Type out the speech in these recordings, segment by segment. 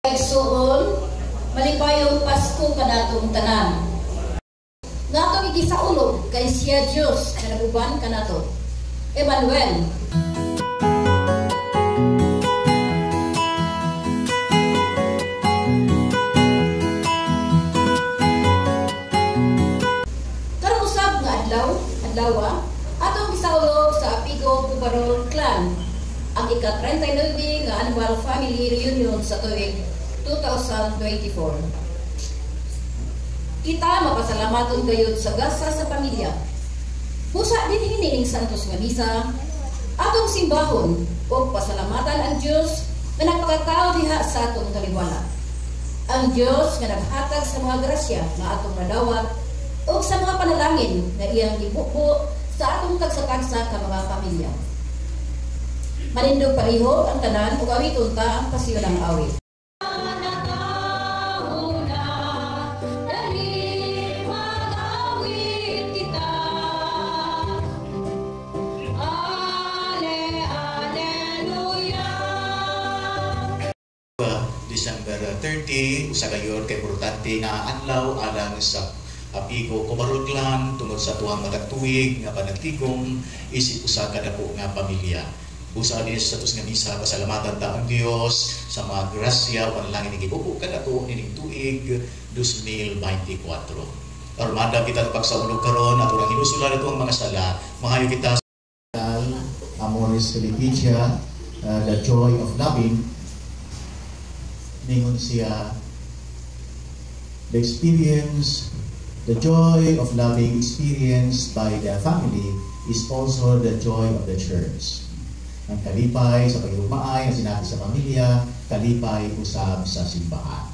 Igsuon, malipayong Pasko kanatong tanan. Natong igisaulog kay siya Dios kanaguban kanato. Emmanuel. Karong usab nga adlaw, atong gisaulog sa Apiguo Pubarol Clan ang ika-39 nga annual family reunion sa tuig 2024. Kita mapasalamaton gayud sa gasa sa pamilya. Busa din hinining santos nga misa, atong simbahon o pasalamatan ang Dios nga nagpakatao diha sa atong kaliwala. Ang Dios nga naghatag sa mga grasya nga atong nadawat o sa mga panalangin na iyang gibuko sa atong tagsa-tagsa ka mga pamilya. Manindog pariho ang tanan ug awiton ta ang pasiyonang awit. December 30, usa gayon kay importante nga adlaw alang sa Apiguo Pubarol Clan tungod sa tuwang matag tuig nga panagtigom isip usa ka dako nga pamilya. Usa din sa tus nga misa pasalamatan ta ang Dios sa mga grasya wan lang ni gibuko kanato ining tuig 2024. Armada kita pagsaulog karon ato ra hinusulan nato ang mga sala, mahayo kita Amoris Laetitia, the joy of loving. Ningon siya, the joy of loving experienced by the family is also the joy of the church. Ang kalipay sa paghiumaay ang sinabi sa pamilya, kalipay usab sa simbahan.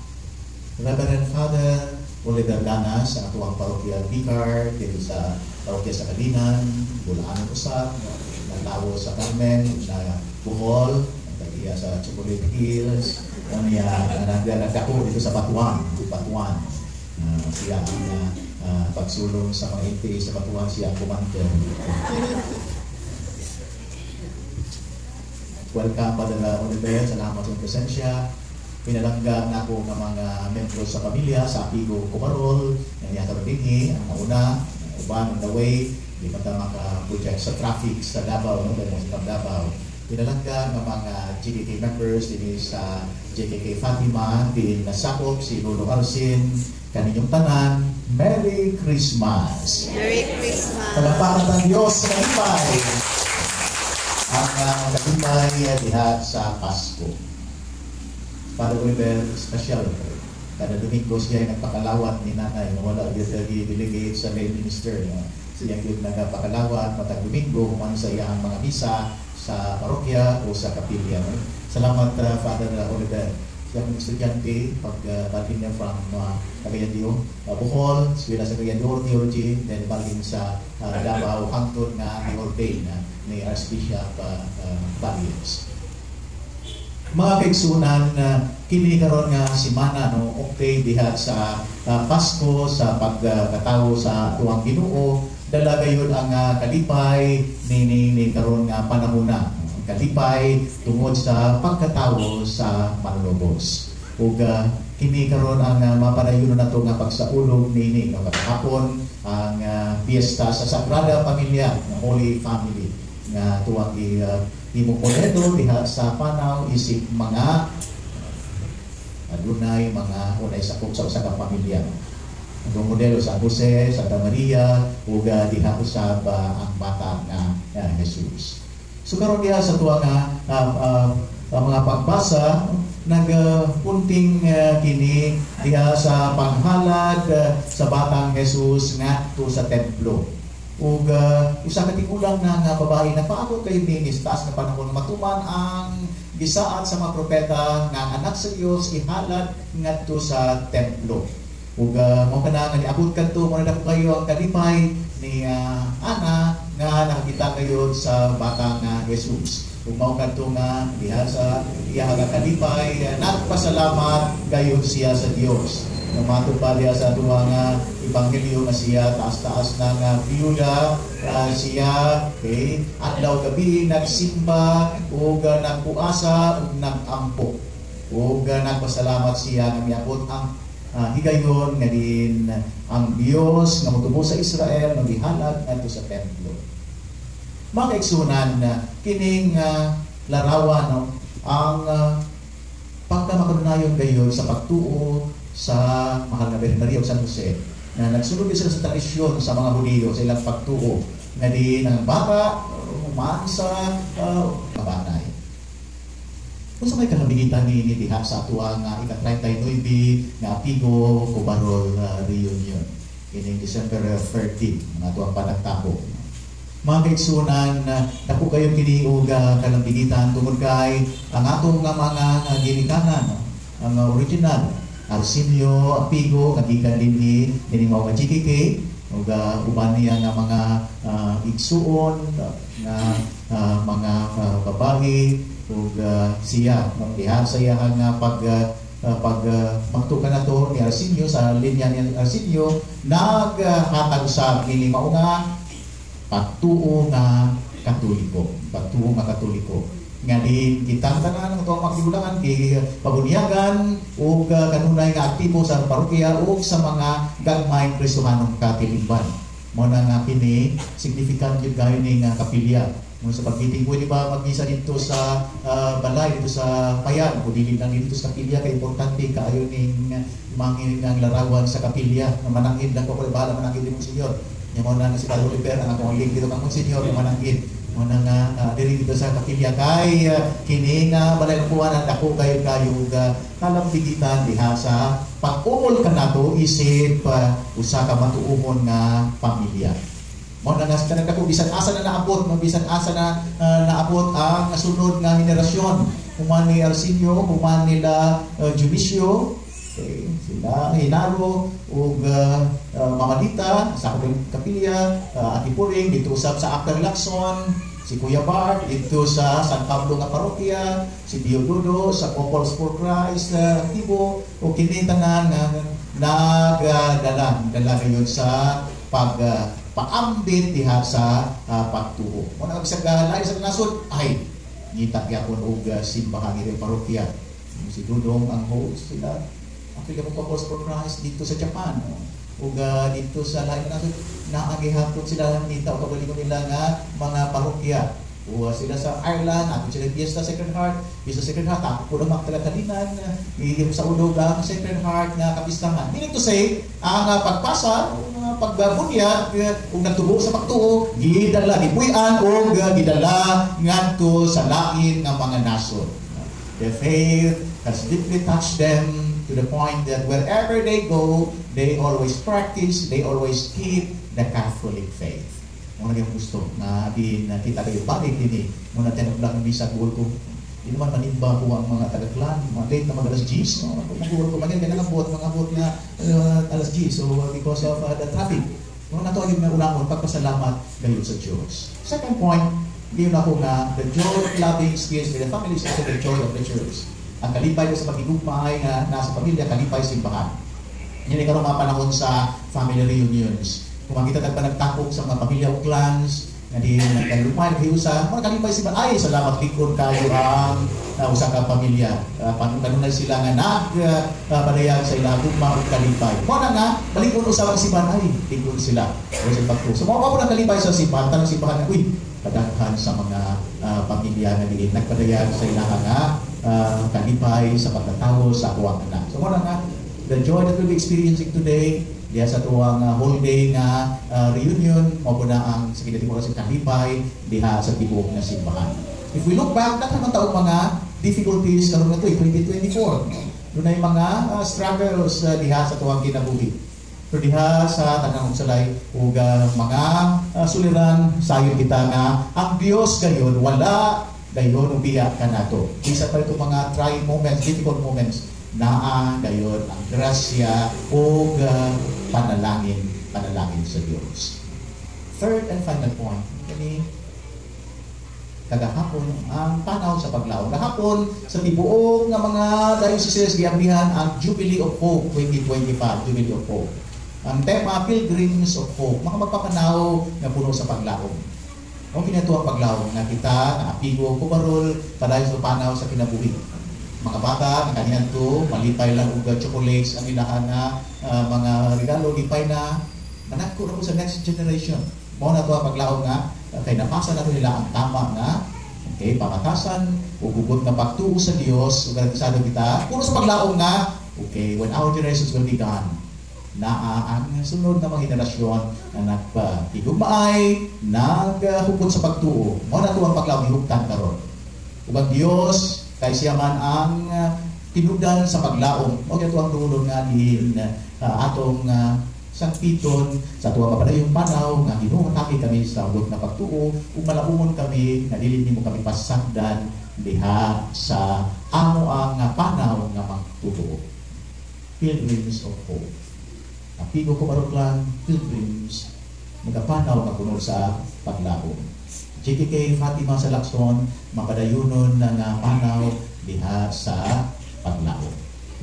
Reverend Father Oliver Lanas, ang atuang parochial vicar dito sa parokya sa Kalinan, Bulaan usab, naglawo sa Carmen, na Bohol, nagtagiya sa Chocolate Hills, nagdako dito sa Batuan. Siya ang pagsulong sa mga iti sa Batuan, siya ang commander. Welcome, Padre Oliver, salamat sa presensya. Pinalanggan na ako ng mga membro sa pamilya sa Apiguo Pubarol, nangyata rin ang mauna, uban on the way, di pa ta maka-project sa traffic sa Davao, dahil sa Davao. Pinalanggan ng mga GKK members din sa JKK Fatima, din nasakop si Lolo Arsin, kaninyong tanan, Merry Christmas! Merry Christmas! Palapakan ng Diyos sa kalipay! Ang kalipay diha sa Pasko. Para Oliver, special. Kada Domingo siya ay nagpakalawat ni nanay, wala delegate sa lay minister. Siya yung nagpakalawat, matag Domingo, man sa iyang mga misa, sa parokya o sa kapilya. Salamat, Father Oliver. Siya ang estudyante, pag-batin niya from Cagayan de Oro, Bohol, sila sa Cagayan de Oro Theology, then batin sa Davao, hangtod na ni-ordain ni Archbishop Barrios. Mga kaigsunan, kini karon nga simana, okay, diha sa Pasko, sa pagkatawo sa tuwang Ginoo, dala gayon ang kalipay ni karon nga panahon na. Kalipay tungod sa pagkatawo sa manlubos. Ug kini karon ang mapadayon nato nga pagsaulog nini nga hapon ang fiesta sa Sagrada Familia, Holy Family nga tuwang imukonedo diha sa panaw isip mga adunay mga unay sakop sa usa ka pamilya. Ang modelo sa Jose, Santa Maria, ug diha usab ang bata nga Jesus. So karon diha sa tuwa nga mga pagbasa nagpunting kini diha sa panghalad sa batang Jesus ngadto sa templo. Ug usa ka tigulang na nga babae nagpaabot kay dinis taas nga panahon matuman ang gisaad sa mga propeta nga ang anak sa Dios ihalad ngadto sa templo. Ug mo kana nga niabot kadto mo na kayo ang kalipay ni Ana nga nakita kayo sa bata nga Jesus. Ug mao kadto nga diha sa iya nga kalipay nagpasalamat gayon siya sa Dios. matupad diha sa tuwa nga ebanghelyo nga siya taas-taas na nga biyuda siya okay adlaw gabi nagsimba ug nagpuasa ug nagampo ug nagpasalamat siya nga miabot ang higayon nga din ang Dios nga motubo sa Israel nga gihalad adto sa templo. Mga kaigsunan, kining larawan no, ang pagkamakanunayon gayon sa pagtuo sa mahal na Birhen Maria ug San Jose na nagsunod sila sa tradisyon sa mga Hudiyo sa ilang pagtuo nga din ang bata humaan sa kabanay. Kung sa may kalamigitan ni diha sa atua nga ika-39 nga Pigo Cobarol reunion in December 13 mga atuang panagtabo. Mga kaigsunan, dako kayo kini og kalamigitan tungod kay ang atong nga mga ginikanan, ang original Arsenio Pigo kagikan din ni mga GKK ug uban niya nga mga igsuon nga mga babae ug siya diha sa iyang pag magtukan nato ni Arsenio sa linya ni Arsenio naghatag sa kini mao nga pagtuo nga Katoliko nga din kitang tanan ang tuwang magtigulangan kay pabunyagan o kanunay nga aktibo sa parokya o sa mga gagmayng Kristohanong katilingban. Mo na nga kini significant yung gayon ni nga kapilya. Mo sa pagmeeting pwede ba magmisa dito sa balay dito sa Payan o dili lang dito sa kapilya kay importante kaayo ning mangin ang larawan sa kapilya nga manangin lang ko bahala manangin din mo senyor. Nya mo na si Padre Oliver ang akong link dito kang senyor nga manangin. Muna nga diri dito sa kapilya kay kini nga balay kuwanan dako kayo kalambigitan diha sa pag-umol ka nato isip usa ka matuumon nga pamilya. Muna nga sa dako bisan asa na naabot bisan asa na naabot ang sunod nga henerasyon human ni Arsenio human nila Junicio sila Hinaro ug Mamadita sa kapilya Atipuring dito usab sa Actor Lacson si Kuya Bart dito sa San Pablo nga parokya si Diododo sa Couples for Christ aktibo o kini tanan nagdala ngayon sa paambit diha sa pagtuo mo na sa lain sa nasod ay ngita gyapon og simbahan ni parokya si Dudong ang host sila apil mo Couples for Christ dito sa Japan ug dito sa lain na agihapon sila nita o kabalingon nila nga mga parokya o sila sa Ireland ato sila Fiesta Sacred Heart Fiesta Sacred Heart ako po lang magtagatalinan ihim sa ulog ang Sacred Heart nga kapistahan meaning to say ang pagpasa pagbabunyag ug nagtubo sa pagtuo gidala gipuy-an ug gidala ngadto sa lain nga mga nasod. The faith has deeply touched them to the point that wherever they go, they always practice, they always keep the Catholic faith. Muna yung gusto na din kita kayo balik din muna tinag lang bisa gul ko. Di naman manimba ko ang mga taga-clan, mga late na mag-alas 10. Mag-gul ko maganda na mga abot na alas 10. So because of the traffic. Muna to yung ulamon, pagpasalamat gayon sa Diyos. Second point, yun ako nga, the joy of loving experience with the family is also the joy of the church. Ang kalipay sa pagigugmay nga nasa pamilya, kalipay simbahan. Yan ay karong mga panahon sa family reunions. Kung makita nagpanagtapok sa mga pamilya o clans, na di nagkalupay, naghiusa, mga kalipay simbahan, ay salamat likod kayo ang usa ka pamilya. Kanunay sila nga nagpadayag sa ilang gugma o kalipay. Kung nga, balikon usawang simbahan, ay likod sila. So mga po ng kalipay sa simbahan, tanong simbahan na, uy, kadaghan sa mga pamilya na din nagpadayag sa ilang nga kalipay sa pagkatao sa kuwang anak. So muna nga, the joy that we'll be experiencing today, diya sa tuwang whole day nga reunion, mo na ang sa kinatibok sa kalipay, diha sa tibok na simbahan. If we look back, naman taong mga difficulties karon na ito, 2024. Doon ay mga struggles diha sa tuwang kinabuhi. Pero diha sa tanang salay ug mga suliran sayon kita nga ang Dios gayon wala gayon ubiya ka nato. Isa pa ito mga trying moments, difficult moments naa gayon ang grasya o panalangin sa Diyos. Third and final point, kani kagahapon ang panaw sa paglaom. Gahapon sa tibuok nga mga dioceses giambihan ang Jubilee of Hope 2025, Jubilee of Hope. Ang tema Pilgrims of Hope, mga magpapanaw na puno sa paglaom. O kinatuang paglaom na kita na apigo kubarol padayon sa panaw sa kinabuhi. Mga bata, kaniyan to, malipay lang og chocolates ang ilahan na mga regalo, lipay na managko na po sa next generation. Mao na to ang paglaom nga kay napasa na nila ang tama nga pamatasan o gugot na pagtuo sa Dios ug garantisado kita puno sa paglaom nga when our generations will be gone ang sunod na mga henerasyon na nagpatigugmaay naghupot sa pagtuo mao na to ang paglaom higugtan karon ug ang Dios kay siya man ang tinubdan sa paglaom mao gyud ang dulo nga din atong sangpiton sa tuwa mapadayong panaw nga hinuhatake kami sa hugot na pagtuo ug malaumon kami nga dili nimo kami pasagdan diha sa amo ang panaw nga magtuo. Pilgrims of Hope. Apigo ko maruklan pilgrims magapanaw nga kuno sa paglaom. JKK Fatima sa Lacson mapadayunon nga panaw diha sa paglaom.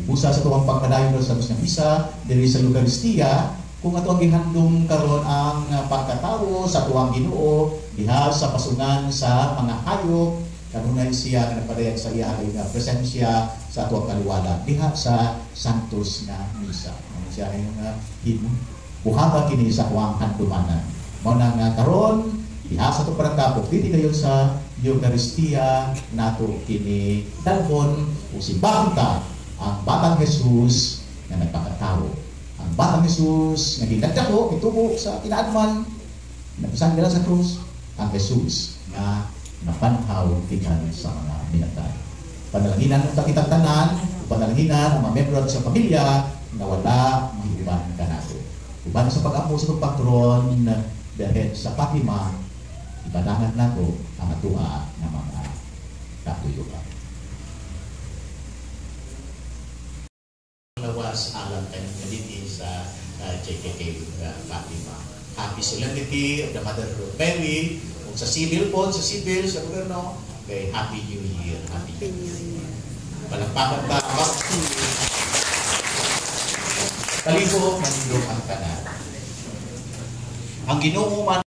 Busa sa tuwang pagpadayon sa Diyos ng Misa diri sa Eucharistia kung ato ang gihandom karon ang pagkatawo sa tuwang Ginoo diha sa pasungan sa mga hayop kanunay siya nga nagpadayon sa iya nga presensya sa tuwang kaliwala diha sa Santos nga Misa. Ano siya yung buhaba kini sa tuwang handumanan. Mao na nga karon diha sa tuwang parangkapok dili kayo sa Eucharistia nato kini dalhon o simbahon ta ang Batang Jesus na nagpakatawo. Ang Batang Jesus na ginagdako, itubo sa kinaadman, napisan nila sa krus, ang Jesus na napanhaw tikan sa mga minatay. Panalanginan ng takitang tanan, panalanginan ang mga membro sa pamilya na wala mahiuban ka nato. Uban sa pag-amo sa patron dahil sa Fatima, ibadangan nato ang atua ng mga katuyuan. Lawas alam tayo naliti sa JKK Fatima. Happy Solemnity of the Mother of Mary. Kung sa civil po, sa gobyerno, okay, Happy New Year. Happy New Year. Palagpakan ba? Kalibo, manilong ang kanan. Ang Ginoo man